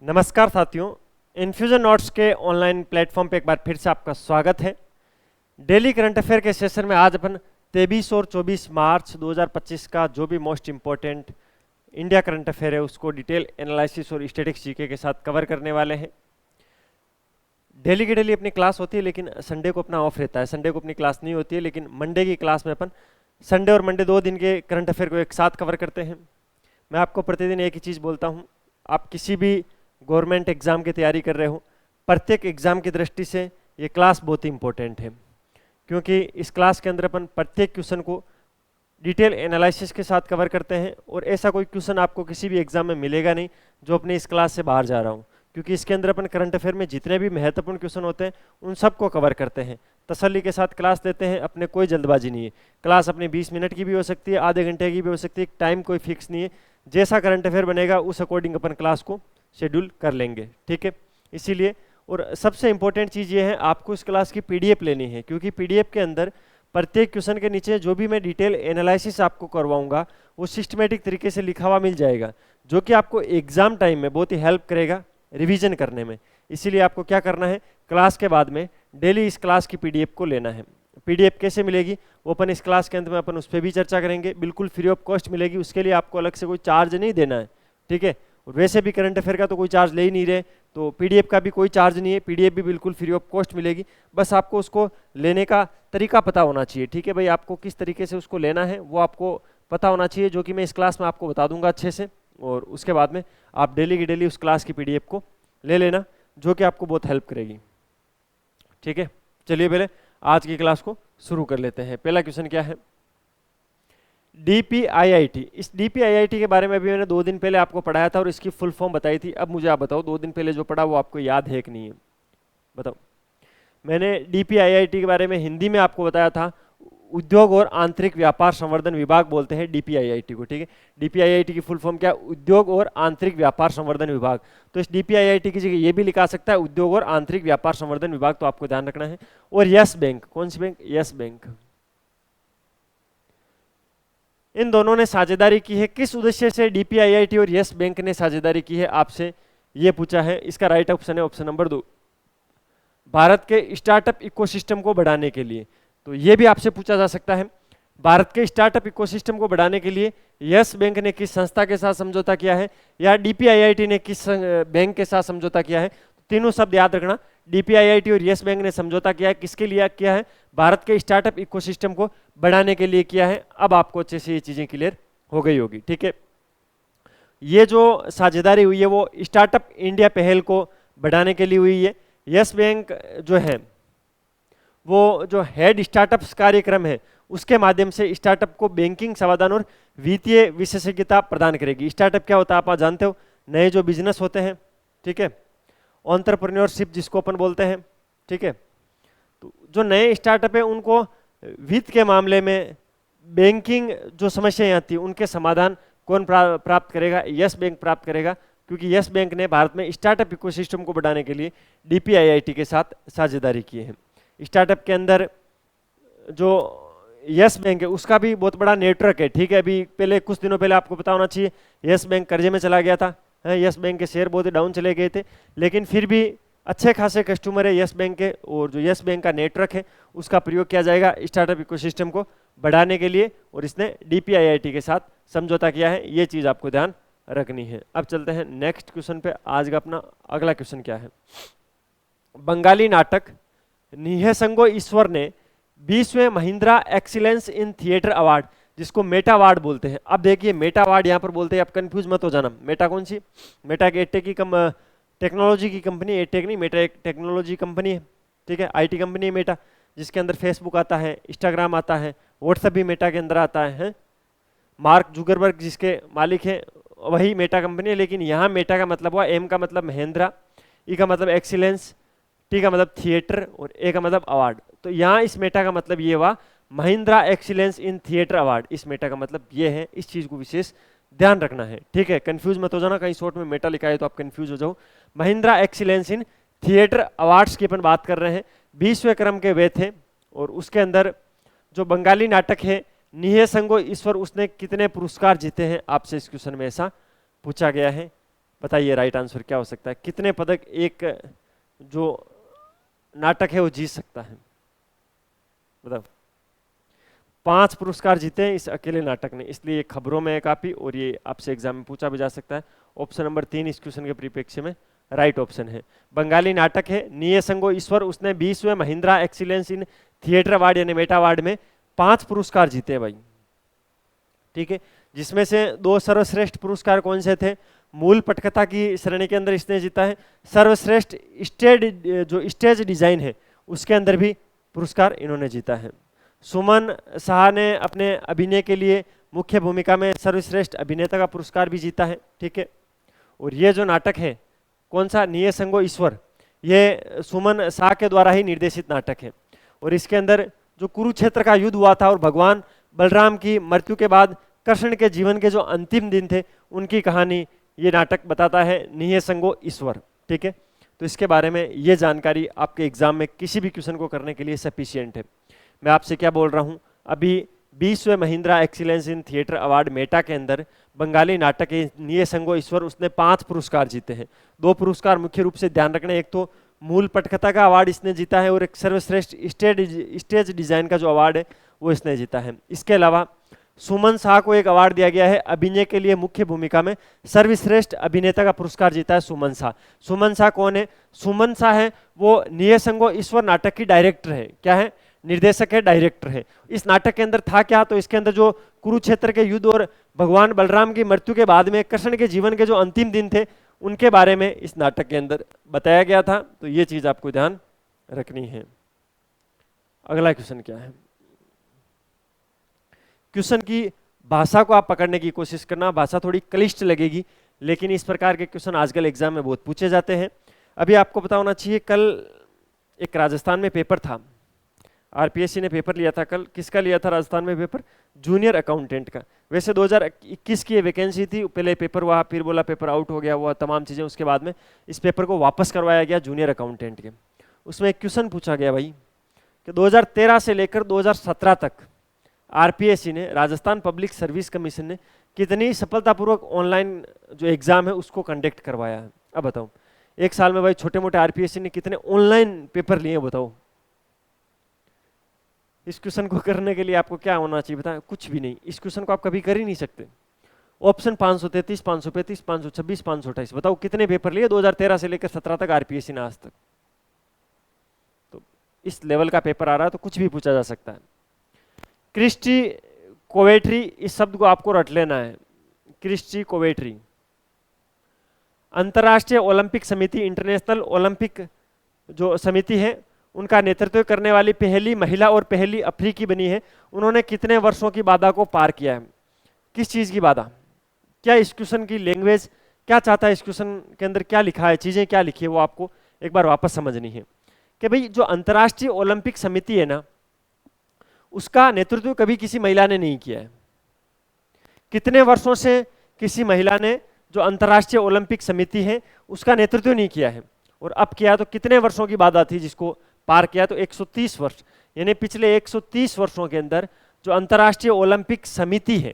नमस्कार साथियों, infusion notes के ऑनलाइन प्लेटफॉर्म पे एक बार फिर से आपका स्वागत है। डेली करंट अफेयर के सेशन में आज अपन 23 और 24 मार्च 2025 का जो भी most important India current affair है उसको डिटेल एनालिसिस और स्टैटिक्स जीके के साथ कवर करने वाले हैं। डेली की डेली अपनी क्लास होती है, लेकिन संडे को अपना ऑफ रहता है। संडे को अपनी क्लास नहीं होती है, लेकिन मंडे की क्लास में अपन संडे और मंडे 2 दिन के करंट अफेयर को एक साथ कवर करते हैं। मैं आपको प्रतिदिन एक ही चीज़ बोलता हूँ, आप किसी भी गवर्नमेंट एग्ज़ाम की तैयारी कर रहे हो, प्रत्येक एग्ज़ाम की दृष्टि से ये क्लास बहुत ही इंपॉर्टेंट है, क्योंकि इस क्लास के अंदर अपन प्रत्येक क्वेश्चन को डिटेल एनालिसिस के साथ कवर करते हैं। और ऐसा कोई क्वेश्चन आपको किसी भी एग्ज़ाम में मिलेगा नहीं जो अपनी इस क्लास से बाहर जा रहा हूँ, क्योंकि इसके अंदर अपन करंट अफेयर में जितने भी महत्वपूर्ण क्वेश्चन होते हैं उन सबको कवर करते हैं। तसल्ली के साथ क्लास देते हैं, अपने कोई जल्दबाजी नहीं है। क्लास अपनी 20 मिनट की भी हो सकती है, आधे घंटे की भी हो सकती है, टाइम कोई फिक्स नहीं है। जैसा करंट अफेयर बनेगा उस अकॉर्डिंग अपन क्लास को शेड्यूल कर लेंगे, ठीक है। इसीलिए और सबसे इंपॉर्टेंट चीज़ ये है, आपको इस क्लास की पीडीएफ लेनी है, क्योंकि पीडीएफ के अंदर प्रत्येक क्वेश्चन के नीचे जो भी मैं डिटेल एनालिसिस आपको करवाऊंगा वो सिस्टमेटिक तरीके से लिखा हुआ मिल जाएगा, जो कि आपको एग्जाम टाइम में बहुत ही हेल्प करेगा रिवीजन करने में। इसीलिए आपको क्या करना है, क्लास के बाद में डेली इस क्लास की पीडीएफ को लेना है। पीडीएफ कैसे मिलेगी वो अपन इस क्लास के अंत में अपन उस पर भी चर्चा करेंगे। बिल्कुल फ्री ऑफ कॉस्ट मिलेगी, उसके लिए आपको अलग से कोई चार्ज नहीं देना है, ठीक है। और वैसे भी करंट अफेयर का तो कोई चार्ज ले ही नहीं रहे, तो पीडीएफ का भी कोई चार्ज नहीं है, पीडीएफ भी बिल्कुल फ्री ऑफ कॉस्ट मिलेगी। बस आपको उसको लेने का तरीका पता होना चाहिए, ठीक है भाई। आपको किस तरीके से उसको लेना है वो आपको पता होना चाहिए, जो कि मैं इस क्लास में आपको बता दूंगा अच्छे से। और उसके बाद में आप डेली की डेली उस क्लास की पीडीएफ को ले लेना, जो कि आपको बहुत हेल्प करेगी, ठीक है। चलिए पहले आज की क्लास को शुरू कर लेते हैं। पहला क्वेश्चन क्या है, डीपीआईआईटी। इस डीपीआईआईटी के बारे में अभी मैंने 2 दिन पहले आपको पढ़ाया था और इसकी फुल फॉर्म बताई थी। अब मुझे आप बताओ, 2 दिन पहले जो पढ़ा वो आपको याद है कि नहीं है, बताओ। मैंने डीपीआईआईटी के बारे में हिंदी में आपको बताया था, उद्योग और आंतरिक व्यापार संवर्धन विभाग बोलते हैं डीपीआईआईटी को, ठीक है। डीपीआईआईटी की फुल फॉर्म क्या है, उद्योग और आंतरिक व्यापार संवर्धन विभाग। तो इस डीपीआईआईटी की जगह ये भी लिखा सकता है उद्योग और आंतरिक व्यापार संवर्धन विभाग, तो आपको ध्यान रखना है। और यस बैंक, कौन सी बैंक, यस बैंक, इन दोनों ने साझेदारी की है। किस उद्देश्य से डीपीआईआईटी और यस बैंक ने साझेदारी की है, आपसे ये पूछा है। इसका राइट ऑप्शन है ऑप्शन नंबर 2, भारत के स्टार्टअप इकोसिस्टम को बढ़ाने के लिए। तो ये भी आपसे पूछा जा सकता है, भारत के स्टार्टअप इकोसिस्टम को बढ़ाने के लिए यस बैंक ने किस संस्था के साथ समझौता किया है, या डीपीआईआईटी ने किस बैंक के साथ समझौता किया है। तीनों शब्द याद रखना, डीपीआईआईटी और यस बैंक ने समझौता किया है, किसके लिए किया है, भारत के स्टार्टअप इकोसिस्टम को बढ़ाने के लिए किया है। अब आपको अच्छे से ये चीजें क्लियर हो गई होगी, ठीक है। ये जो साझेदारी हुई है वो स्टार्टअप इंडिया पहल को बढ़ाने के लिए हुई है। यस बैंक जो है वो जो हेड स्टार्टअप्स कार्यक्रम है उसके माध्यम से स्टार्टअप को बैंकिंग समाधान और वित्तीय विशेषज्ञता प्रदान करेगी। स्टार्टअप क्या होता है आप जानते हो, नए जो बिजनेस होते हैं, ठीक है, एंटरप्रेन्योरशिप जिसको अपन बोलते हैं, ठीक है। तो जो नए स्टार्टअप है उनको वित्त के मामले में बैंकिंग जो समस्याएं आती है उनके समाधान कौन प्राप्त करेगा, यस बैंक प्राप्त करेगा, क्योंकि यस बैंक ने भारत में स्टार्टअप इकोसिस्टम को बढ़ाने के लिए डीपीआईआईटी के साथ साझेदारी की है। स्टार्टअप के अंदर जो यस बैंक है उसका भी बहुत बड़ा नेटवर्क है, ठीक है। अभी पहले कुछ दिनों पहले आपको पता होना चाहिए यस बैंक कर्जे में चला गया था, यस बैंक के शेयर बहुत ही डाउन चले गए थे, लेकिन फिर भी अच्छे खासे कस्टमर है यस बैंक के, और जो यस बैंक का नेटवर्क है उसका प्रयोग किया जाएगा स्टार्टअप इकोसिस्टम को बढ़ाने के लिए, और इसने डीपीआईआईटी के साथ समझौता किया है। ये चीज़ आपको ध्यान रखनी है। अब चलते हैं नेक्स्ट क्वेश्चन पे। आज का अपना अगला क्वेश्चन क्या है, बंगाली नाटक निहसंगो ईश्वर ने 20वें Mahindra excellence in theatre award, जिसको मेटा अवार्ड बोलते हैं। अब देखिए मेटा अवार्ड यहाँ पर बोलते हैं, आप कंफ्यूज मत हो जाना। मेटा कौन सी, मेटा एक एडटेक की टेक्नोलॉजी की कंपनी, एडटेक नहीं, मेटा एक टेक्नोलॉजी कंपनी है, ठीक है, आईटी कंपनी है मेटा, जिसके अंदर फेसबुक आता है, इंस्टाग्राम आता है, व्हाट्सएप भी मेटा के अंदर आता है। मार्क जुगरबर्ग जिसके मालिक हैं वही मेटा कंपनी है, लेकिन यहाँ मेटा का मतलब हुआ, एम का मतलब महेंद्रा, ई का मतलब एक्सीलेंस, टी का मतलब थिएटर और ए का मतलब अवार्ड। तो यहाँ इस मेटा का मतलब ये हुआ Mahindra excellence in theatre award. इस मेटा का मतलब ये है, इस चीज को विशेष ध्यान रखना है, ठीक है। कंफ्यूज मत हो जाना, कहीं शॉर्ट में मेटा लिखा है तो आप कंफ्यूज हो जाओ। Mahindra excellence in theatre awards की अपन बात कर रहे हैं, 20वें क्रम के वे थे। और उसके अंदर जो बंगाली नाटक है निहसंगो ईश्वर, उसने कितने पुरस्कार जीते हैं, आपसे इस क्वेश्चन में ऐसा पूछा गया है। बताइए राइट आंसर क्या हो सकता है? कितने पदक एक जो नाटक है वो जीत सकता है? बताओ। 5 पुरस्कार जीते हैं इस अकेले नाटक ने, इसलिए ये खबरों में है काफी, और ये आपसे एग्जाम में पूछा भी जा सकता है। ऑप्शन नंबर 3 इस क्वेश्चन के परिप्रेक्ष्य में राइट ऑप्शन है। बंगाली नाटक है निये संगो ईश्वर, उसने 20वें Mahindra excellence in theatre award यानी मेटा अवार्ड में 5 पुरस्कार जीते भाई, ठीक है। जिसमें से 2 सर्वश्रेष्ठ पुरस्कार कौन से थे? मूल पटकथा की श्रेणी के अंदर इसने जीता है, सर्वश्रेष्ठ स्टेज डिजाइन है उसके अंदर भी पुरस्कार इन्होंने जीता है। सुमन शाह ने अपने अभिनय के लिए मुख्य भूमिका में सर्वश्रेष्ठ अभिनेता का पुरस्कार भी जीता है, ठीक है। और ये जो नाटक है कौन सा, निये संगो ईश्वर, ये सुमन शाह के द्वारा ही निर्देशित नाटक है। और इसके अंदर जो कुरुक्षेत्र का युद्ध हुआ था और भगवान बलराम की मृत्यु के बाद कृष्ण के जीवन के जो अंतिम दिन थे उनकी कहानी ये नाटक बताता है, निये संगो ईश्वर, ठीक है। तो इसके बारे में ये जानकारी आपके एग्जाम में किसी भी क्वेश्चन को करने के लिए सफिशियंट है। मैं आपसे क्या बोल रहा हूँ, अभी 20वें Mahindra excellence in theatre award META के अंदर बंगाली नाटक है निये संगो ईश्वर, उसने 5 पुरस्कार जीते हैं। 2 पुरस्कार मुख्य रूप से ध्यान रखना, एक तो मूल पटकथा का अवार्ड इसने जीता है और एक सर्वश्रेष्ठ स्टेज डिजाइन का जो अवार्ड है वो इसने जीता है। इसके अलावा सुमन शाह को एक अवार्ड दिया गया है अभिनय के लिए मुख्य भूमिका में सर्वश्रेष्ठ अभिनेता का पुरस्कार जीता है सुमन शाह। सुमन शाह कौन है? सुमन शाह है वो निये संगो ईश्वर नाटक की डायरेक्टर है। क्या है? निर्देशक है, डायरेक्टर है। इस नाटक के अंदर था क्या, तो इसके अंदर जो कुरुक्षेत्र के युद्ध और भगवान बलराम की मृत्यु के बाद में कृष्ण के जीवन के जो अंतिम दिन थे उनके बारे में इस नाटक के अंदर बताया गया था। तो ये चीज आपको ध्यान रखनी है। अगला क्वेश्चन क्या है? क्वेश्चन की भाषा को आप पकड़ने की कोशिश करना। भाषा थोड़ी क्लिष्ट लगेगी लेकिन इस प्रकार के क्वेश्चन आजकल एग्जाम में बहुत पूछे जाते हैं। अभी आपको पता होना चाहिए, कल एक राजस्थान में पेपर था, आरपीएससी ने पेपर लिया था कल। किसका लिया था राजस्थान में पेपर? जूनियर अकाउंटेंट का। वैसे 2021 की वैकेंसी थी, पहले पेपर हुआ, फिर बोला पेपर आउट हो गया, हुआ तमाम चीज़ें, उसके बाद में इस पेपर को वापस करवाया गया जूनियर अकाउंटेंट के। उसमें एक क्वेश्चन पूछा गया भाई कि 2013 से लेकर 2017 तक आरपीएससी ने, राजस्थान पब्लिक सर्विस कमीशन ने कितनी सफलतापूर्वक ऑनलाइन जो एग्जाम है उसको कंडक्ट करवाया है? अब बताओ, एक साल में भाई छोटे मोटे आरपीएससी ने कितने ऑनलाइन पेपर लिए बताओ। इस क्वेश्चन को करने के लिए आपको क्या होना चाहिए बताएं? कुछ भी नहीं। इस क्वेश्चन को आप कभी कर ही नहीं सकते। ऑप्शन 533, 535, 526, 528, बताओ कितने पेपर लिए 2013 से लेकर 17 तक आरपीएससी ने आज तक? तो इस लेवल का पेपर आ रहा है तो कुछ भी पूछा जा सकता है। क्रिस्टी कोवेट्री, इस शब्द को आपको रट लेना है। क्रिस्टी कोवेट्री अंतर्राष्ट्रीय ओलंपिक समिति, इंटरनेशनल ओलंपिक जो समिति है उनका नेतृत्व करने वाली पहली महिला और पहली अफ्रीकी बनी है। उन्होंने कितने वर्षों की बाधा को पार किया है? किस चीज की बाधा? क्या इस क्वेश्चन की लैंग्वेज क्या चाहता है, इस क्वेश्चन के अंदर क्या लिखा है, चीजें क्या लिखी है, वो आपको एक बार वापस समझनी है कि भाई जो अंतर्राष्ट्रीय ओलंपिक समिति है ना, उसका नेतृत्व कभी किसी महिला ने नहीं किया है। कितने वर्षों से किसी महिला ने जो अंतर्राष्ट्रीय ओलंपिक समिति है उसका नेतृत्व नहीं किया है, और अब किया तो कितने वर्षों की बाधा थी जिसको पार किया? तो 130 वर्ष, यानी पिछले 130 वर्षों के अंदर जो अंतर्राष्ट्रीय ओलंपिक समिति है,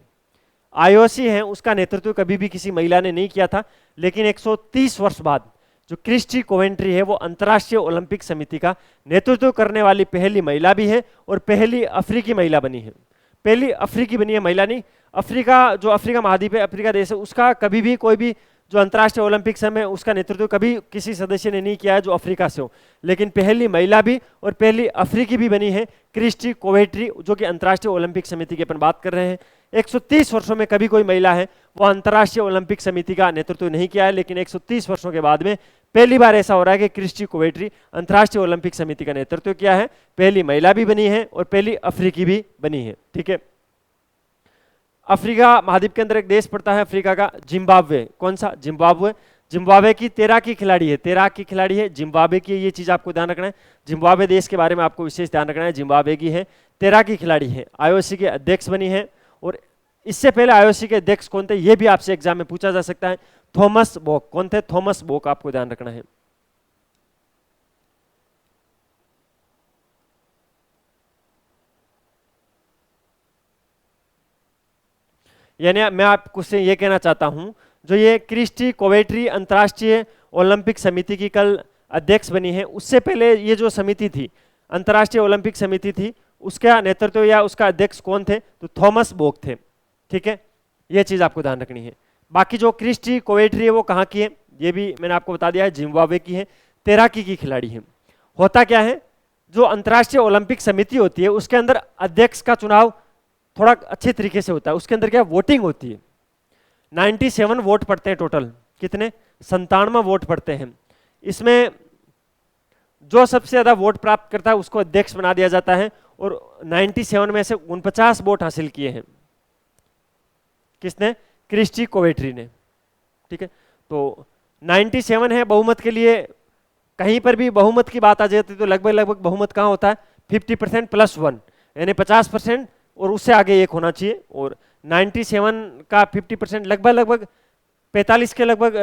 आईओसी है, उसका नेतृत्व कभी भी किसी महिला ने नहीं किया था। लेकिन 130 वर्ष बाद जो क्रिस्टी कोवेंट्री है वो अंतर्राष्ट्रीय ओलंपिक समिति का नेतृत्व करने वाली पहली महिला भी है और पहली अफ्रीकी महिला बनी है। पहली अफ्रीकी बनी है, महिला नहीं। अफ्रीका, जो अफ्रीका महाद्वीप है, अफ्रीका देश है, उसका कभी भी कोई भी जो अंतर्राष्ट्रीय ओलंपिक संघ है उसका नेतृत्व कभी किसी सदस्य ने नहीं किया है जो अफ्रीका से हो। लेकिन पहली महिला भी और पहली अफ्रीकी भी बनी है क्रिस्टी कोवेट्री, जो कि अंतर्राष्ट्रीय ओलंपिक समिति की अपन बात कर रहे हैं। 130 वर्षों में कभी कोई महिला है वो अंतर्राष्ट्रीय ओलंपिक समिति का नेतृत्व नहीं किया है, लेकिन 130 वर्षों के बाद में पहली बार ऐसा हो रहा है कि क्रिस्टी कोवेट्री अंतर्राष्ट्रीय ओलंपिक समिति का नेतृत्व किया है। पहली महिला भी बनी है और पहली अफ्रीकी भी बनी है, ठीक है। अफ्रीका महाद्वीप के अंदर एक देश पड़ता है अफ्रीका का, जिम्बाब्वे। कौन सा? जिम्बाब्वे। जिम्बाब्वे की तैराकी खिलाड़ी है, तैराकी खिलाड़ी है जिम्बाब्वे की, ये चीज आपको ध्यान रखना है। जिम्बाब्वे देश के बारे में आपको विशेष ध्यान रखना है, जिम्बाब्वे की है, तैराकी खिलाड़ी है, आईओसी के अध्यक्ष बनी है। और इससे पहले आईओसी के अध्यक्ष कौन थे ये भी आपसे एग्जाम में पूछा जा सकता है, थॉमस बोक। कौन थे? थॉमस बोक, आपको ध्यान रखना है। यानी मैं आपको से ये कहना चाहता हूं जो ये क्रिस्टी कोवेट्री अंतर्राष्ट्रीय ओलंपिक समिति की कल अध्यक्ष बनी है, उससे पहले ये जो समिति थी, अंतर्राष्ट्रीय ओलंपिक समिति थी, उसका नेतृत्व या उसका अध्यक्ष कौन थे? तो थॉमस बोक थे। ठीक है, ये चीज आपको ध्यान रखनी है। बाकी जो क्रिस्टी कोवेट्री है वो कहाँ की है, ये भी मैंने आपको बता दिया है, जिम्बाब्वे की है, तैराकी की खिलाड़ी है। होता क्या है, जो अंतर्राष्ट्रीय ओलंपिक समिति होती है उसके अंदर अध्यक्ष का चुनाव थोड़ा अच्छे तरीके से होता है। उसके अंदर क्या वोटिंग होती है, 97 वोट पड़ते हैं टोटल। कितने? 97 वोट पड़ते हैं। इसमें जो सबसे ज्यादा वोट प्राप्त करता है उसको अध्यक्ष बना दिया जाता है, और 97 में से 49 वोट हासिल किए हैं। किसने? क्रिस्टी कोवेट्री ने। ठीक है, तो 97 है बहुमत के लिए। कहीं पर भी बहुमत की बात आ जाती है तो लगभग लगभग बहुमत कहाँ होता है? 50% + 1, यानी 50% और उससे आगे एक होना चाहिए। और 97 का 50% लगभग लगभग 45 के लगभग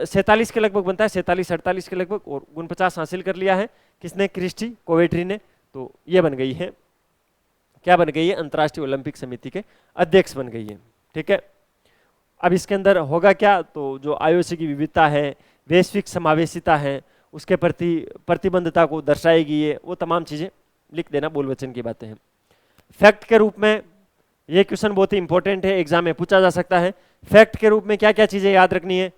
47 के लगभग बनता है, 47-48 के लगभग, और 49 हासिल कर लिया है किसने? क्रिस्टी कोवेट्री ने। तो ये बन गई है, क्या बन गई है? अंतर्राष्ट्रीय ओलंपिक समिति के अध्यक्ष बन गई है। ठीक है, अब इसके अंदर होगा क्या? तो जो आईओसी की विविधता है, वैश्विक समावेशिता है, उसके प्रति प्रतिबद्धता को दर्शाएगी ये, वो तमाम चीजें लिख देना, बोल वचन की बातें हैं। फैक्ट के रूप में ये क्वेश्चन बहुत ही इंपॉर्टेंट है, एग्जाम में पूछा जा सकता है। फैक्ट के रूप में क्या क्या चीजें याद रखनी है,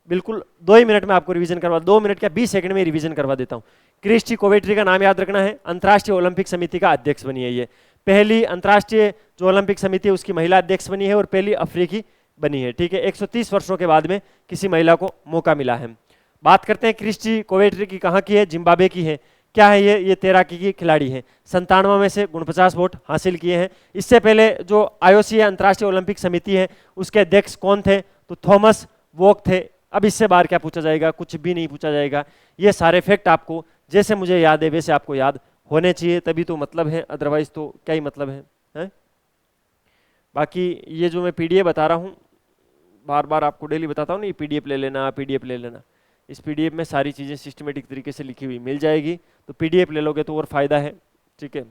बिल्कुल 2 ही मिनट में आपको रिवीजन करवा, 2 मिनट क्या 20 सेकंड में रिवीजन करवा देता हूँ। क्रिस्टी कोवेट्री का नाम याद रखना है, अंतर्राष्ट्रीय ओलंपिक समिति का अध्यक्ष बनी है ये। पहली अंतर्राष्ट्रीय जो ओलंपिक समिति है उसकी महिला अध्यक्ष बनी है, और पहली अफ्रीकी बनी है। ठीक है, 130 वर्षों के बाद में किसी महिला को मौका मिला है। बात करते हैं क्रिस्टी कोवेट्री की, कहाँ की है? जिम्बाब्वे की है। क्या है ये? तैराकी की खिलाड़ी है। 97 में से 49 वोट हासिल किए हैं। इससे पहले जो आईओसी है, अंतर्राष्ट्रीय ओलंपिक समिति है, उसके अध्यक्ष कौन थे? तो थॉमस वोक थे। अब इससे बाहर क्या पूछा जाएगा? कुछ भी नहीं पूछा जाएगा। ये सारे फैक्ट आपको जैसे मुझे याद है वैसे आपको याद होने चाहिए, तभी तो मतलब है, अदरवाइज तो क्या ही मतलब है? बाकी ये जो मैं पीडीएफ बता रहा हूँ, बार बार आपको डेली बताता हूँ ना, ये पीडीएफ ले लेना, पीडीएफ ले लेना। इस पीडीएफ में सारी चीज़ें सिस्टमेटिक तरीके से लिखी हुई मिल जाएगी, तो पीडीएफ ले लोगे तो और फायदा है। ठीक है,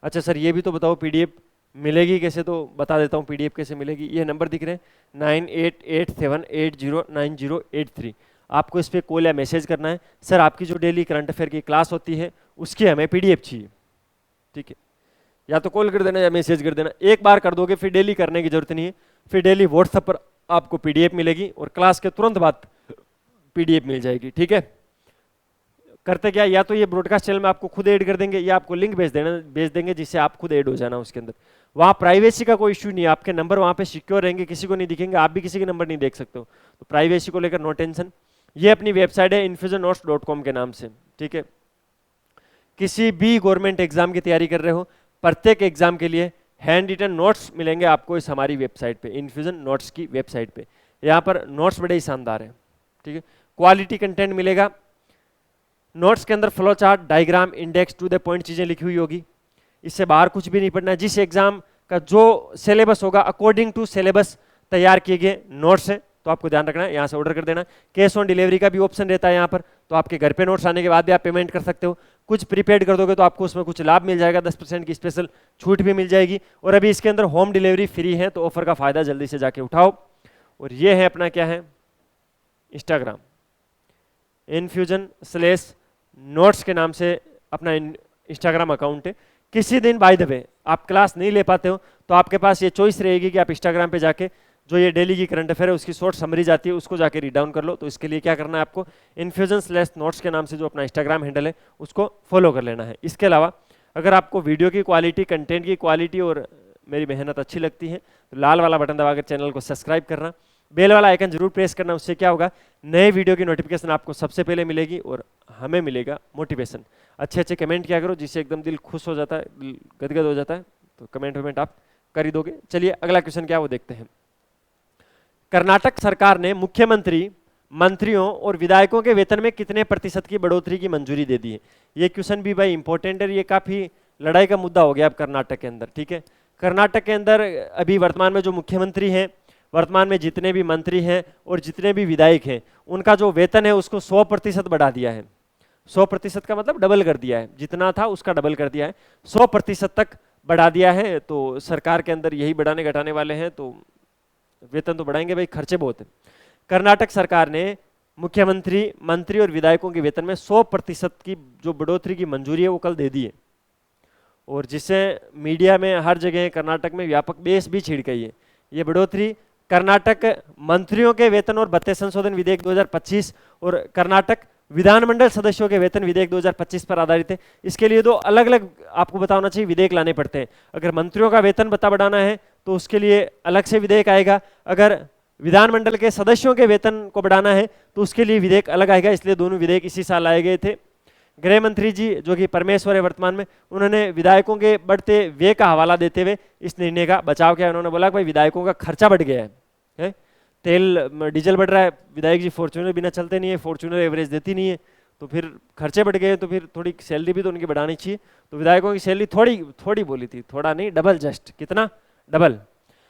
अच्छा सर ये भी तो बताओ पीडीएफ मिलेगी कैसे? तो बता देता हूँ पीडीएफ कैसे मिलेगी। ये नंबर दिख रहे हैं 9887809083। आपको इस पर कॉल या मैसेज करना है, सर आपकी जो डेली करंट अफेयर की क्लास होती है उसकी हमें पीडीएफ चाहिए। ठीक है, या तो कॉल कर देना या मैसेज कर देना। एक बार कर दोगे फिर डेली करने की जरूरत नहीं है, फिर डेली व्हाट्सएप पर आपको पीडीएफ मिलेगी और क्लास के तुरंत बाद पीडीएफ मिल जाएगी। ठीक है, करते क्या, या तो ये ब्रॉडकास्ट चैनल में आपको खुद ऐड कर देंगे, या आपको लिंक भेज देंगे जिससे आप खुद ऐड हो जाना उसके अंदर। वहाँ प्राइवेसी का कोई इश्यू नहीं है, आपके नंबर वहाँ पे सिक्योर रहेंगे, किसी को नहीं दिखेंगे, आप भी किसी के नंबर नहीं देख सकते हो, तो प्राइवेसी को लेकर नो टेंशन। ये अपनी वेबसाइट है infusionnotes.com के नाम से। ठीक है, किसी भी गवर्नमेंट एग्जाम की तैयारी कर रहे हो, प्रत्येक एग्जाम के लिए हैंड रिटन नोट्स मिलेंगे आपको इस हमारी वेबसाइट पे, इन्फ्यूजन नोट्स की वेबसाइट पे। यहाँ पर नोट्स बड़े ही शानदार हैं। ठीक है, क्वालिटी कंटेंट मिलेगा। नोट्स के अंदर flow chart, diagram, index, to the point चीजें लिखी हुई होगी। इससे बाहर कुछ भी नहीं पढ़ना है। जिस एग्जाम का जो सिलेबस होगा अकॉर्डिंग टू सिलेबस तैयार किए गए नोट्स हैं, तो आपको ध्यान रखना है, यहाँ से ऑर्डर कर देना। कैश ऑन डिलीवरी का भी ऑप्शन रहता है यहाँ पर, तो आपके घर पे नोट्स आने के बाद भी आप पेमेंट कर सकते हो। कुछ प्रीपेड कर दोगे तो आपको उसमें कुछ लाभ मिल जाएगा, 10% की स्पेशल छूट भी मिल जाएगी। और अभी इसके अंदर होम डिलीवरी फ्री है, तो ऑफर का फायदा जल्दी से जाके उठाओ। और ये है अपना क्या है, इंस्टाग्राम, infusion/notes के नाम से अपना इंस्टाग्राम अकाउंट है। किसी दिन बाय द वे आप क्लास नहीं ले पाते हो तो आपके पास ये चॉइस रहेगी कि आप इंस्टाग्राम पे जाके जो ये डेली की करंट अफेयर है उसकी शॉर्ट समरी जाती है, उसको जाके रीड डाउन कर लो। तो इसके लिए क्या करना है आपको, infusion/notes के नाम से जो अपना इंस्टाग्राम हैंडल है उसको फॉलो कर लेना है। इसके अलावा अगर आपको वीडियो की क्वालिटी, कंटेंट की क्वालिटी और मेरी मेहनत अच्छी लगती है तो लाल वाला बटन दबाकर चैनल को सब्सक्राइब करना, बेल वाला आइकन जरूर प्रेस करना। उससे क्या होगा, नए वीडियो की नोटिफिकेशन आपको सबसे पहले मिलेगी और हमें मिलेगा मोटिवेशन। अच्छे अच्छे कमेंट किया करो जिससे एकदम दिल खुश हो जाता है, दिल गदगद हो जाता है। तो कमेंट वमेंट आप कर ही दोगे। चलिए अगला क्वेश्चन क्या वो देखते हैं। कर्नाटक सरकार ने मुख्यमंत्री, मंत्रियों और विधायकों के वेतन में कितने प्रतिशत की बढ़ोतरी की मंजूरी दे दी है? ये क्वेश्चन भी भाई इंपॉर्टेंट है, ये काफी लड़ाई का मुद्दा हो गया अब कर्नाटक के अंदर। ठीक है, कर्नाटक के अंदर अभी वर्तमान में जो मुख्यमंत्री हैं, वर्तमान में जितने भी मंत्री हैं और जितने भी विधायक हैं, उनका जो वेतन है उसको 100% बढ़ा दिया है। 100% का मतलब डबल कर दिया है, जितना था उसका डबल कर दिया है, 100% तक बढ़ा दिया है। तो सरकार के अंदर यही बढ़ाने घटाने वाले हैं, तो वेतन तो बढ़ाएंगे भाई, खर्चे बहुत है। कर्नाटक सरकार ने मुख्यमंत्री, मंत्री और विधायकों के वेतन में 100% की जो बढ़ोतरी की मंजूरी है वो कल दे दी है, और जिससे मीडिया में हर जगह कर्नाटक में व्यापक बेस भी छिड़ गई है। ये बढ़ोतरी कर्नाटक मंत्रियों के वेतन और भत्ते संशोधन विधेयक 2025 और कर्नाटक विधानमंडल सदस्यों के वेतन विधेयक 2025 पर आधारित है। इसके लिए दो अलग अलग आपको बताना चाहिए विधेयक लाने पड़ते हैं। अगर मंत्रियों का वेतन भत्ता बढ़ाना है तो उसके लिए अलग से विधेयक आएगा, अगर विधानमंडल के सदस्यों के वेतन को बढ़ाना है तो उसके लिए विधेयक अलग आएगा। इसलिए दोनों विधेयक इसी साल लाए गए थे। गृह मंत्री जी जो कि परमेश्वर है वर्तमान में, उन्होंने विधायकों के बढ़ते व्यय का हवाला देते हुए इस निर्णय का बचाव किया। उन्होंने बोला कि भाई विधायकों का खर्चा बढ़ गया है, तेल डीजल बढ़ रहा है, विधायक जी फॉर्च्यूनर बिना चलते नहीं है, फॉर्च्यूनर एवरेज देती नहीं है, तो फिर खर्चे बढ़ गए, तो फिर थोड़ी सैलरी भी तो उनकी बढ़ानी चाहिए। तो विधायकों की सैलरी थोड़ी बोली थी, थोड़ा नहीं, डबल, जस्ट कितना, डबल।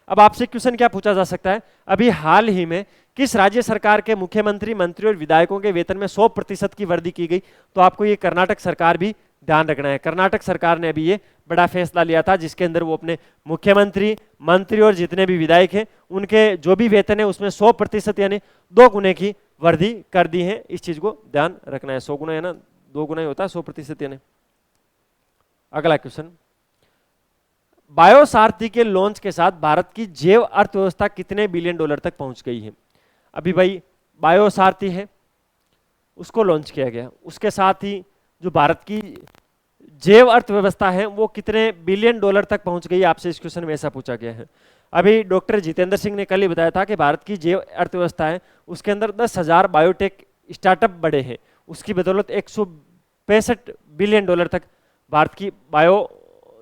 अब आपसे क्वेश्चन क्या पूछा जा सकता है, अभी हाल ही में किस राज्य सरकार के मुख्यमंत्री, मंत्री और विधायकों के वेतन में 100% की वृद्धि की गई? तो आपको ये कर्नाटक सरकार भी ध्यान रखना है। कर्नाटक सरकार ने अभी ये बड़ा फैसला लिया था जिसके अंदर वो अपने मुख्यमंत्री, मंत्री और जितने भी विधायक हैं उनके जो भी वेतन है उसमें 100% यानी 2 गुने की वृद्धि कर दी है। इस चीज को ध्यान रखना है। 100 गुना है ना, 2 गुना ही होता है 100% यानी। अगला क्वेश्चन, बायोसारथी के लॉन्च के साथ भारत की जैव अर्थव्यवस्था कितने बिलियन डॉलर तक पहुंच गई है? अभी भाई बायोसारथी है, उसको लॉन्च किया गया, उसके साथ ही जो भारत की जैव अर्थव्यवस्था है वो कितने बिलियन डॉलर तक पहुंच गई? आपसे इस क्वेश्चन में ऐसा पूछा गया है। अभी डॉक्टर जितेंद्र सिंह ने कल ही बताया था कि भारत की जैव अर्थव्यवस्था है उसके अंदर 10,000 बायोटेक स्टार्टअप बड़े हैं, उसकी बदौलत 165 बिलियन डॉलर तक भारत की बायो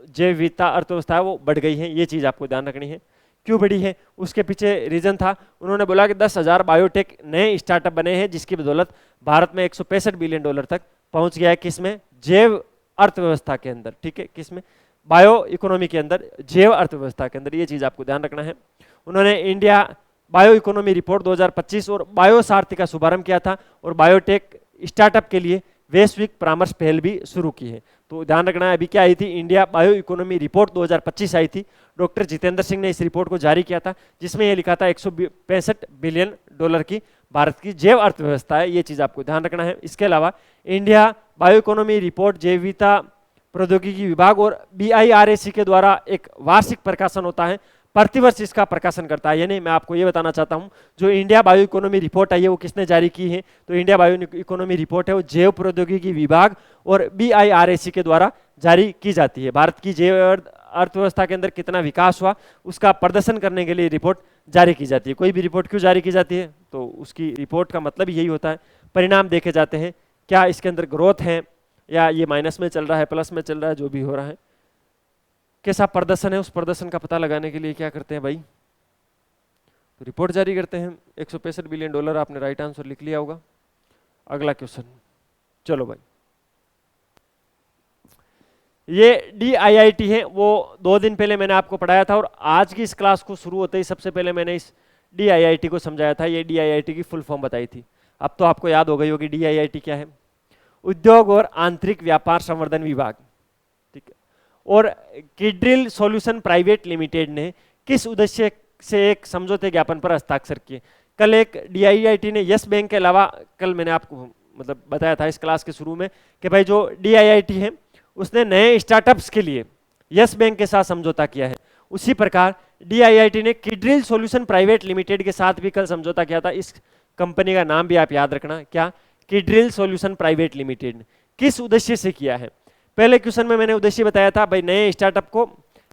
जैव विविधता अर्थव्यवस्था है वो बढ़ गई है। ये चीज आपको ध्यान रखनी है। क्यों बढ़ी है? उसके पीछे रीजन था, उन्होंने बोला कि 10,000 बायोटेक नए स्टार्टअप बने हैं जिसकी बदौलत भारत में 165 बिलियन डॉलर तक पहुंच गया है। किसमें? जैव अर्थव्यवस्था के अंदर, ठीक है, किसमें? बायो इकोनॉमी के अंदर, जैव अर्थव्यवस्था के अंदर। ये चीज आपको ध्यान रखना है। उन्होंने इंडिया बायो इकोनॉमी रिपोर्ट 2025 और बायोसारथी का शुभारंभ किया था और बायोटेक स्टार्टअप के लिए वैश्विक परामर्श पहल भी शुरू की है। तो ध्यान रखना है, अभी क्या आई थी? इंडिया बायो इकोनॉमी रिपोर्ट 2025 आई थी। डॉक्टर जितेंद्र सिंह ने इस रिपोर्ट को जारी किया था जिसमें यह लिखा था 165 बिलियन डॉलर की भारत की जैव अर्थव्यवस्था है। ये चीज आपको ध्यान रखना है। इसके अलावा इंडिया बायो इकोनॉमी रिपोर्ट जैव विविधता प्रौद्योगिकी विभाग और BIRAC के द्वारा एक वार्षिक प्रकाशन होता है, प्रतिवर्ष इसका प्रकाशन करता है। यानी मैं आपको ये बताना चाहता हूँ, जो इंडिया बायो इकोनॉमी रिपोर्ट आई है वो किसने जारी की है? तो इंडिया बायो इकोनॉमी रिपोर्ट है वो जैव प्रौद्योगिकी विभाग और BIRAC के द्वारा जारी की जाती है। भारत की जैव अर्थव्यवस्था के अंदर कितना विकास हुआ उसका प्रदर्शन करने के लिए रिपोर्ट जारी की जाती है। कोई भी रिपोर्ट क्यों जारी की जाती है? तो उसकी रिपोर्ट का मतलब यही होता है, परिणाम देखे जाते हैं, क्या इसके अंदर ग्रोथ है या ये माइनस में चल रहा है, प्लस में चल रहा है, जो भी हो रहा है, कैसा प्रदर्शन है, उस प्रदर्शन का पता लगाने के लिए क्या करते हैं भाई? तो रिपोर्ट जारी करते हैं। 165 बिलियन डॉलर, आपने राइट आंसर लिख लिया होगा। अगला क्वेश्चन, चलो भाई, ये DIIT है, वो 2 दिन पहले मैंने आपको पढ़ाया था और आज की इस क्लास को शुरू होते ही सबसे पहले मैंने इस DIIT को समझाया था। ये DIIT की फुल फॉर्म बताई थी। अब तो आपको याद हो गई होगी DIIT क्या है। उद्योग और आंतरिक व्यापार संवर्धन विभाग, ठीक है। और किड्रिल सॉल्यूशन प्राइवेट लिमिटेड ने किस उद्देश्य से एक समझौते ज्ञापन पर हस्ताक्षर किए? कल एक DIIT ने यस बैंक के अलावा, कल मैंने आपको मतलब बताया था इस क्लास के शुरू में कि भाई जो DIIT है उसने नए स्टार्टअप्स के लिए यस बैंक के साथ समझौता किया है। उसी प्रकार DIIT ने किड्रिल सॉल्यूशन प्राइवेट लिमिटेड के साथ भी कल समझौता किया था। इस कंपनी का नाम भी आप याद रखना, क्या? किड्रिल सॉल्यूशन प्राइवेट लिमिटेड ने किस उद्देश्य से किया है? पहले क्वेश्चन में मैंने उद्देश्य बताया था, भाई नए स्टार्टअप को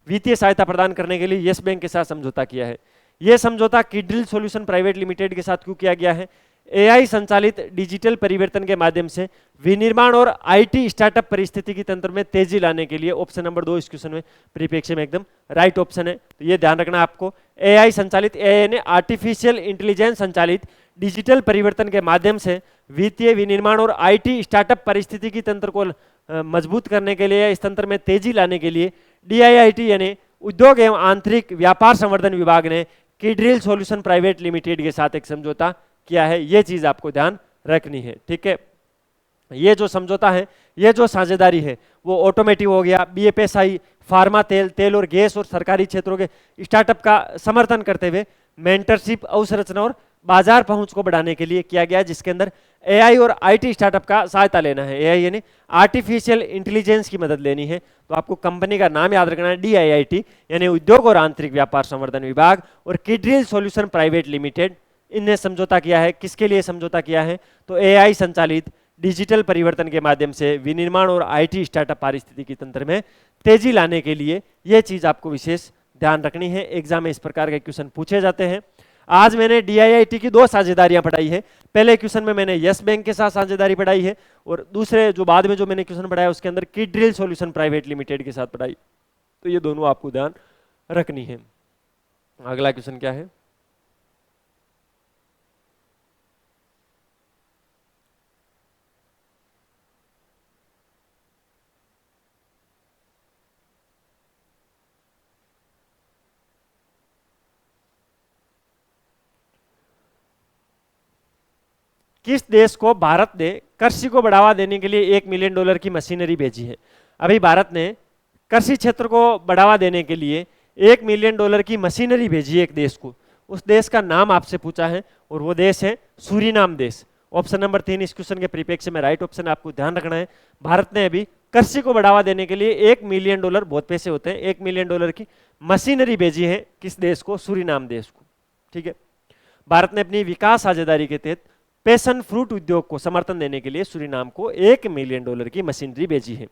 वित्तीय सहायता प्रदान करने के लिए यस बैंक के साथ समझौता किया है। यह समझौता किड्रिल सॉल्यूशन प्राइवेट लिमिटेड के साथ क्यों किया गया है? AI संचालित डिजिटल परिवर्तन के माध्यम से विनिर्माण और IT स्टार्टअप परिस्थितिकी तंत्र में तेजी लाने के लिए। ऑप्शन नंबर 2 इस क्वेश्चन में परिप्रेक्ष्य में एकदम राइट ऑप्शन है। तो ये ध्यान रखना आपको, AI संचालित, AI ने आर्टिफिशियल इंटेलिजेंस संचालित डिजिटल परिवर्तन के माध्यम से वित्तीय, विनिर्माण और IT स्टार्टअप परिस्थितिकी तंत्र को मजबूत करने के लिए, इस तंत्र में तेजी लाने के लिए DIIT यानी उद्योग एवं आंतरिक व्यापार संवर्धन विभाग ने किड्रिल सॉल्यूशन प्राइवेट लिमिटेड के साथ एक समझौता किया है। ये चीज आपको ध्यान रखनी है, ठीक है। ये जो समझौता है, ये जो साझेदारी है वो ऑटोमेटिव हो गया, BFSI, फार्मा, तेल और गैस और सरकारी क्षेत्रों के स्टार्टअप का समर्थन करते हुए मेंटरशिप, अवसंरचना और बाजार पहुंच को बढ़ाने के लिए किया गया, जिसके अंदर एआई और आईटी स्टार्टअप का सहायता लेना है। एआई यानी आर्टिफिशियल इंटेलिजेंस की मदद लेनी है। तो आपको कंपनी का नाम याद रखना है, DIIT यानी उद्योग और आंतरिक व्यापार संवर्धन विभाग, और किड्रिल सॉल्यूशन प्राइवेट लिमिटेड, इनने समझौता किया है। किसके लिए समझौता किया है? तो एआई संचालित डिजिटल परिवर्तन के माध्यम से विनिर्माण और आईटी स्टार्टअप पारिस्थितिकी तंत्र में तेजी लाने के लिए। यह चीज आपको विशेष ध्यान रखनी है, एग्जाम में इस प्रकार के क्वेश्चन पूछे जाते हैं। आज मैंने DIIT की 2 साझेदारियां पढ़ाई है। पहले क्वेश्चन में मैंने यस बैंक के साथ साझेदारी पढ़ाई है, और दूसरे जो बाद में जो मैंने क्वेश्चन पढ़ाया उसके अंदर किड्रिल सॉल्यूशन प्राइवेट लिमिटेड के साथ पढ़ाई। तो ये दोनों आपको ध्यान रखनी है। अगला क्वेश्चन क्या है? किस देश को भारत ने कृषि को बढ़ावा देने के लिए $1 मिलियन की मशीनरी भेजी है? अभी भारत ने कृषि क्षेत्र को बढ़ावा देने के लिए $1 मिलियन की मशीनरी भेजी है एक देश को। उस देश का नाम आपसे पूछा है, और वो देश है सूरीनाम देश। ऑप्शन नंबर 3 इस क्वेश्चन के परिप्रेक्ष्य में राइट ऑप्शन आपको ध्यान रखना है। भारत ने अभी कृषि को बढ़ावा देने के लिए $1 मिलियन, बहुत पैसे होते हैं, $1 मिलियन की मशीनरी भेजी है। किस देश को? सूरीनाम देश को। ठीक है। भारत ने अपनी विकास साझेदारी के तहत पैशन फ्रूट उद्योग को समर्थन देने के लिए सूरीनाम को $1 मिलियन की मशीनरी भेजी है।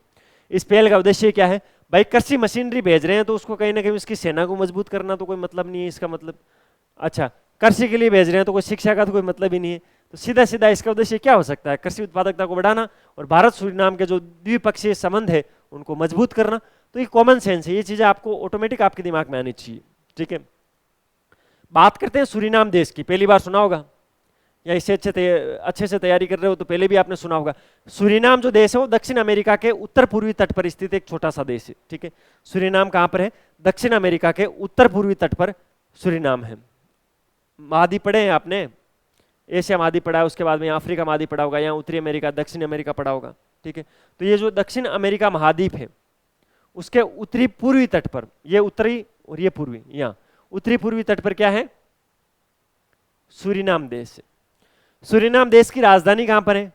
इस पहल का उद्देश्य क्या है? भाई कृषि मशीनरी भेज रहे हैं तो उसको कहीं ना कहीं उसकी सेना को मजबूत करना तो कोई मतलब नहीं है इसका मतलब। अच्छा, कृषि के लिए भेज रहे हैं तो कोई शिक्षा का तो कोई मतलब ही नहीं है। तो सीधा सीधा इसका उद्देश्य क्या हो सकता है? कृषि उत्पादकता को बढ़ाना और भारत सूरीनाम के जो द्विपक्षीय संबंध है उनको मजबूत करना। तो ये कॉमन सेंस है, ये चीजें आपको ऑटोमेटिक आपके दिमाग में आनी चाहिए। ठीक है। बात करते हैं सूरीनाम देश की। पहली बार सुना होगा या इससे अच्छे से तैयारी कर रहे हो तो पहले भी आपने सुना होगा। सूरीनाम जो देश है वो दक्षिण अमेरिका के उत्तर पूर्वी तट पर स्थित एक छोटा सा देश है। ठीक है। सूरीनाम कहाँ पर है? दक्षिण अमेरिका के उत्तर पूर्वी तट पर सूरीनाम है। महाद्वीप पढ़े हैं आपने? एशिया महाद्वीप पढ़ा है, उसके बाद में अफ्रीका महाद्वीप पढ़ा होगा, यहाँ उत्तरी अमेरिका, दक्षिण अमेरिका पढ़ा होगा। ठीक है। तो ये जो दक्षिण अमेरिका महाद्वीप है उसके उत्तरी पूर्वी तट पर, ये उत्तरी और ये पूर्वी, यहाँ उत्तरी पूर्वी तट पर क्या है? सूरीनाम देश है। सूरीनाम देश की राजधानी कहां पर है?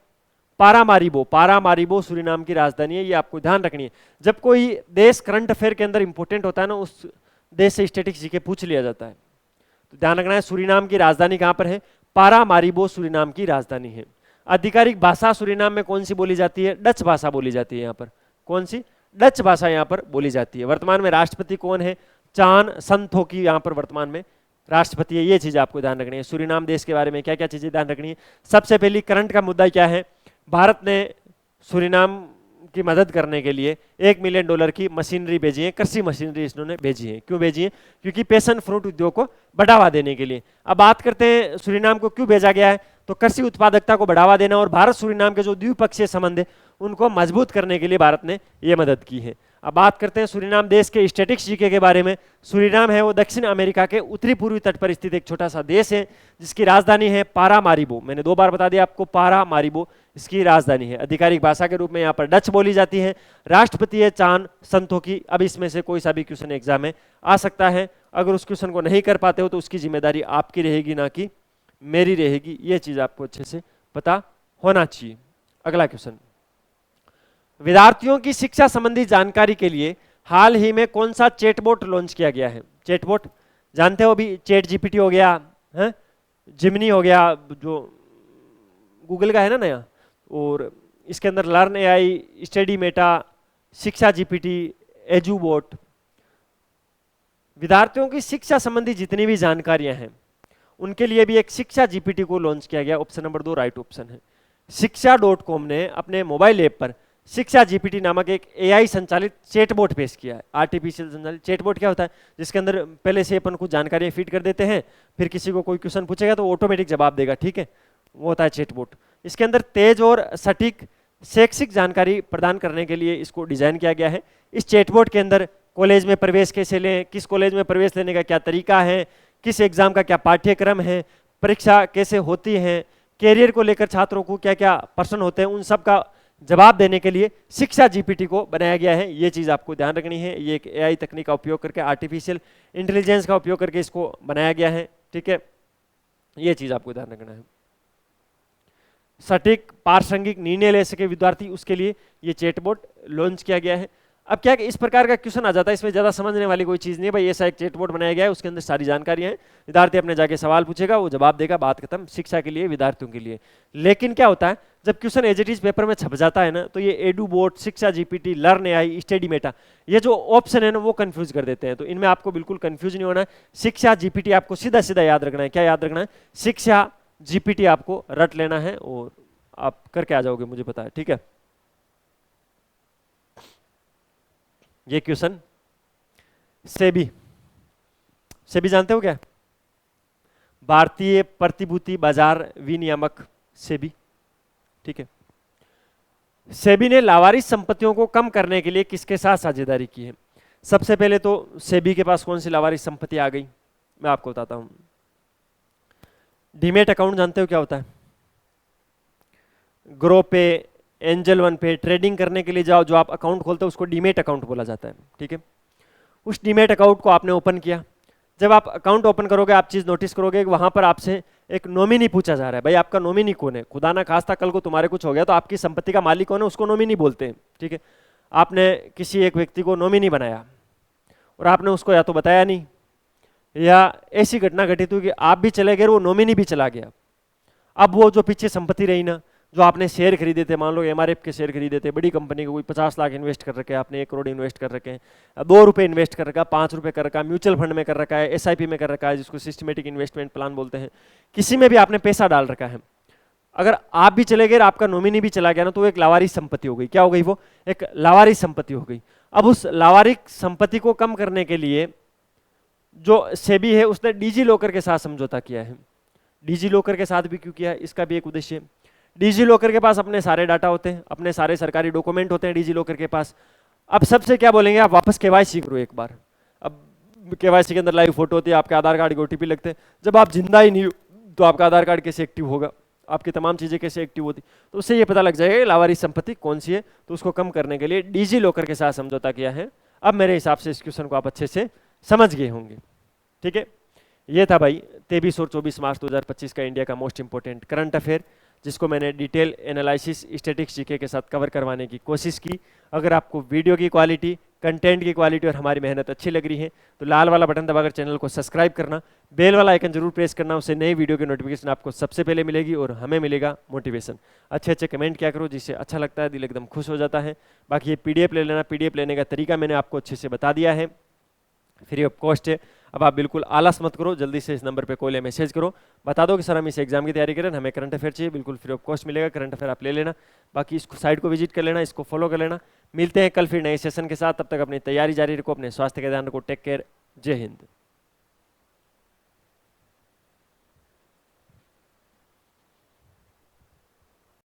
पारामारिबो। पारामारिबो सूरीनाम की राजधानी है, ये आपको ध्यान रखनी है। जब कोई देश करंट अफेयर के अंदर इंपॉर्टेंट होता है ना, उस देश से स्टैटिक्स जीके पूछ लिया जाता है। तो ध्यान रखना है सूरीनाम की राजधानी कहां पर है? पारामारिबो सूरीनाम की राजधानी है। आधिकारिक भाषा सूरीनाम में कौन सी बोली जाती है? डच भाषा बोली जाती है यहाँ पर। कौन सी? डच भाषा यहाँ पर बोली जाती है। वर्तमान में राष्ट्रपति कौन है? चान संथोकी यहाँ पर वर्तमान में राष्ट्रपति है। ये चीज आपको ध्यान रखनी है। सूरीनाम देश के बारे में क्या क्या चीजें ध्यान रखनी है? सबसे पहली करंट का मुद्दा क्या है? भारत ने सूरीनाम की मदद करने के लिए $1 मिलियन की मशीनरी भेजी है, कृषि मशीनरी इन्होंने भेजी है। क्यों भेजी है? क्योंकि पैशन फ्रूट उद्योग को बढ़ावा देने के लिए। अब बात करते हैं सूरीनाम को क्यों भेजा गया है। तो कृषि उत्पादकता को बढ़ावा देना और भारत सूरीनाम के जो द्विपक्षीय संबंध है उनको मजबूत करने के लिए भारत ने यह मदद की है। अब बात करते हैं सूरीनाम देश के स्टैटिक्स जीके के बारे में। सूरीनाम है वो दक्षिण अमेरिका के उत्तरी पूर्वी तट पर स्थित एक छोटा सा देश है जिसकी राजधानी है पारामारिबो। मैंने 2 बार बता दिया आपको, पारामारिबो इसकी राजधानी है। आधिकारिक भाषा के रूप में यहाँ पर डच बोली जाती है। राष्ट्रपति है चान संथोकी। अब इसमें से कोई सा भी क्वेश्चन एग्जाम में आ सकता है। अगर उस क्वेश्चन को नहीं कर पाते हो तो उसकी जिम्मेदारी आपकी रहेगी, ना कि मेरी रहेगी। ये चीज आपको अच्छे से पता होना चाहिए। अगला क्वेश्चन, विद्यार्थियों की शिक्षा संबंधी जानकारी के लिए हाल ही में कौन सा चैटबॉट लॉन्च किया गया है? चैटबॉट जानते हो, अभी चैट जीपीटी हो गया है, जिमनी हो गया जो गूगल का है ना नया, और इसके अंदर लर्न एआई, स्टडी मेटा, शिक्षा जीपीटी, एजुबॉट। विद्यार्थियों की शिक्षा संबंधी जितनी भी जानकारियां हैं उनके लिए भी एक शिक्षा जीपीटी को लॉन्च किया गया। ऑप्शन नंबर 2 राइट ऑप्शन है। शिक्षा.com ने अपने मोबाइल ऐप पर शिक्षा जीपीटी नामक एक एआई संचालित चैटबॉट पेश किया है। आर्टिफिशियल संचालित चैटबॉट क्या होता है? जिसके अंदर पहले से अपन कुछ जानकारियां फीड कर देते हैं, फिर किसी को कोई क्वेश्चन पूछेगा तो ऑटोमेटिक जवाब देगा। ठीक है, वो होता है चैटबॉट। इसके अंदर तेज और सटीक शैक्षिक जानकारी प्रदान करने के लिए इसको डिजाइन किया गया है। इस चैटबॉट के अंदर कॉलेज में प्रवेश कैसे लें, किस कॉलेज में प्रवेश लेने का क्या तरीका है, किस एग्जाम का क्या पाठ्यक्रम है, परीक्षा कैसे होती है, कैरियर को लेकर छात्रों को क्या क्या प्रश्न होते हैं, उन सब का जवाब देने के लिए शिक्षा जीपीटी को बनाया गया है। ये चीज आपको ध्यान रखनी है। ये एक एआई तकनीक का उपयोग करके, आर्टिफिशियल इंटेलिजेंस का उपयोग करके इसको बनाया गया है। ठीक है, ये चीज आपको ध्यान रखना है। सटीक प्रासंगिक निर्णय ले सके विद्यार्थी, उसके लिए ये चैटबॉट लॉन्च किया गया है। अब क्या है कि इस प्रकार का क्वेश्चन आ जाता है, इसमें ज्यादा समझने वाली कोई चीज नहीं है भाई, ऐसा एक चैटबॉट बनाया गया है, उसके अंदर सारी जानकारियां हैं, विद्यार्थी अपने जाके सवाल पूछेगा, वो जवाब देगा, बात खत्म, शिक्षा के लिए, विद्यार्थियों के लिए। लेकिन क्या होता है जब question as it is paper में छप जाता है ना, तो ये EduBot, Shiksha GPT, learn AI, study meta, ये जो ऑप्शन है ना वो कंफ्यूज कर देते हैं। तो इनमें आपको बिल्कुल कंफ्यूज नहीं होना है। शिक्षा जीपीटी आपको सीधा सीधा याद रखना है। क्या याद रखना है? शिक्षा जीपीटी आपको रट लेना है और आप करके आ जाओगे, मुझे पता है, ठीक है। ये क्वेश्चन सेबी, सेबी जानते हो क्या? भारतीय प्रतिभूति बाजार विनियामक, सेबी, ठीक है। सेबी ने लावारिस संपत्तियों को कम करने के लिए किसके साथ साझेदारी की है? सबसे पहले तो सेबी के पास कौन सी लावारिस संपत्ति आ गई, मैं आपको बताता हूं। डीमेट अकाउंट जानते हो क्या होता है? ग्रो पे, एंजल वन पे ट्रेडिंग करने के लिए जाओ, जो आप अकाउंट खोलते हो उसको डीमेट अकाउंट बोला जाता है, ठीक है। उस डीमेट अकाउंट को आपने ओपन किया, जब आप अकाउंट ओपन करोगे आप चीज नोटिस करोगे कि वहां पर आपसे एक नॉमिनी पूछा जा रहा है, भाई आपका नॉमिनी कौन है? खुदा ना खास्ता कल को तुम्हारे कुछ हो गया तो आपकी संपत्ति का मालिक कौन है, उसको नॉमिनी बोलते हैं, ठीक है। आपने किसी एक व्यक्ति को नॉमिनी बनाया और आपने उसको या तो बताया नहीं, या ऐसी घटना घटित हुई कि आप भी चले गए, वो नॉमिनी भी चला गया। अब वो जो पीछे संपत्ति रही ना, जो आपने शेयर खरीदे थे, मान लो एमआरएफ के शेयर खरीदे थे, बड़ी कंपनी को कोई 50 लाख इन्वेस्ट कर रखे हैं आपने, 1 करोड़ इन्वेस्ट कर रखे हैं, 2 रुपए इन्वेस्ट कर रखा है, 5 रुपए कर रखा है, म्यूचुअल फंड में कर रखा है, एसआईपी में कर रखा है, जिसको सिस्टमेटिक इन्वेस्टमेंट प्लान बोलते हैं, किसी में भी आपने पैसा डाल रखा है। अगर आप भी चले गए, आपका नॉमिनी भी चला गया ना, तो एक लावारिस संपत्ति हो गई। क्या हो गई? वो एक लावारिस संपत्ति हो गई। अब उस लावारिस संपत्ति को कम करने के लिए जो सेबी है उसने डिजी लॉकर के साथ समझौता किया है। डिजी लॉकर के साथ भी क्यों किया? इसका भी एक उद्देश्य है। डिजी लॉकर के पास अपने सारे डाटा होते हैं, अपने सारे सरकारी डॉक्यूमेंट होते हैं डिजी लॉकर के पास। अब सबसे क्या बोलेंगे, आप वापस केवाईसी करो एक बार। अब केवाईसी के अंदर लाइव फोटो होती है, आपके आधार कार्ड के ओटीपी लगते हैं। जब आप जिंदा ही नहीं हो तो आपका आधार कार्ड कैसे एक्टिव होगा, आपकी तमाम चीजें कैसे एक्टिव होती? तो उससे ये पता लग जाएगा लावारिस संपत्ति कौन सी है। तो उसको कम करने के लिए डिजी लॉकर के साथ समझौता किया है। अब मेरे हिसाब से इस क्वेश्चन को आप अच्छे से समझ गए होंगे, ठीक है। ये था भाई 23 और 24 मार्च 2025 का इंडिया का मोस्ट इंपोर्टेंट करंट अफेयर, जिसको मैंने डिटेल एनालिसिस स्टैटिस्टिक्स जीके के साथ कवर करवाने की कोशिश की। अगर आपको वीडियो की क्वालिटी, कंटेंट की क्वालिटी और हमारी मेहनत अच्छी लग रही है तो लाल वाला बटन दबाकर चैनल को सब्सक्राइब करना, बेल वाला आइकन जरूर प्रेस करना, उससे नई वीडियो की नोटिफिकेशन आपको सबसे पहले मिलेगी और हमें मिलेगा मोटिवेशन। अच्छे अच्छे कमेंट किया करो, जिससे अच्छा लगता है, दिल एकदम खुश हो जाता है। बाकी ये पीडीएफ ले लेना, पीडीएफ लेने का तरीका मैंने आपको अच्छे से बता दिया है, फ्री ऑफ कॉस्ट है। अब आप बिल्कुल आलस मत करो, जल्दी से इस नंबर पे कॉल या मैसेज करो, बता दो कि सर हम इस एग्जाम की तैयारी करें, हमें करंट अफेयर चाहिए, बिल्कुल फ्री ऑफ कॉस्ट मिलेगा। करंट अफेयर आप ले लेना, बाकी इसको साइट को विजिट कर लेना, इसको फॉलो कर लेना। मिलते हैं कल फिर नए सेशन के साथ, तब तक अपनी तैयारी जारी रखो, अपने स्वास्थ्य का ध्यान रखो। टेक केयर, जय हिंद।